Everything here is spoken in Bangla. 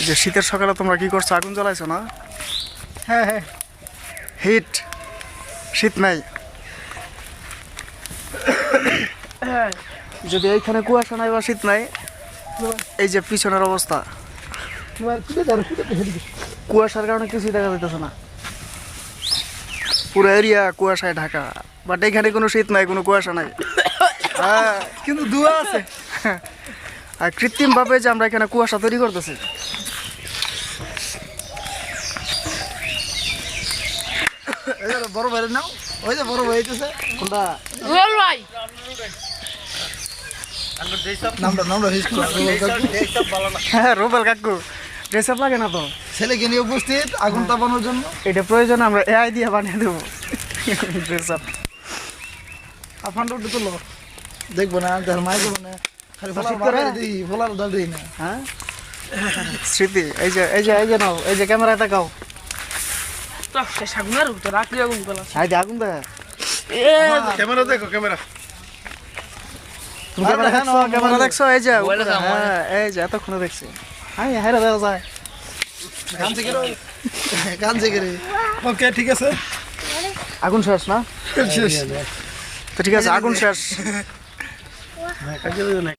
এই যে শীতের সকালে তোমরা কি করছো? আগুন জ্বালাইছো না? হ্যাঁ হ্যাঁ হিট, শীত নাই। যদি এইখানে কুয়াশা নাই বা শীত নাই, এই যে পিছনের অবস্থা, কুয়াশার কারণে কিছুই দেখা যাইতেছে না, পুরো এরিয়া কুয়াশায় ঢাকা। বাট এখানে কোনো শীত নাই, কোনো কুয়াশা নাই। হ্যাঁ, কিন্তু দুয়া আছে। আর কৃত্রিম ভাবে যে আমরা এখানে কুয়াশা তৈরি করতেছি। বড় ভাই নাও, ওই যে বড় ভাই হইতেছে কোনটা? রুবেল ভাই নামটা নামটা হিস করো। হ্যাঁ, রুবেল কাকু। ড্রেস আপ লাগে না তো? ছেলেকে নিয়ে উপস্থিত আগুন তাপানোর জন্য। এটা প্রয়োজন, আমরা এআই দিয়ে বানিয়ে দেবো ড্রেস আপ। আফান্ড উঠে তোলো, দেখবো না তার মাইকে মানে খালি ফলার করে দিই, ফলার দল দিই না। হ্যাঁ, স্মৃতি। এই যে এই যে এই যে নাও, এই যে ক্যামেরায় তাকাও। তো সাগুনার তো রাখলি আগুন গলা এই যে আগুন দেখ। ক্যামেরা দেখো, ক্যামেরা তুমি ক্যামেরা দেখছো? ক্যামেরা দেখছো? এই যে হ্যাঁ, এই যে এতক্ষণে দেখছি। হ্যাঁ, হ্যাঁ দেখা যায়। কানছে গেলে কানছে গেলে। ওকে ঠিক আছে, আগুন শেষ না? শেষ। তো ঠিক আছে, আগুন শেষ।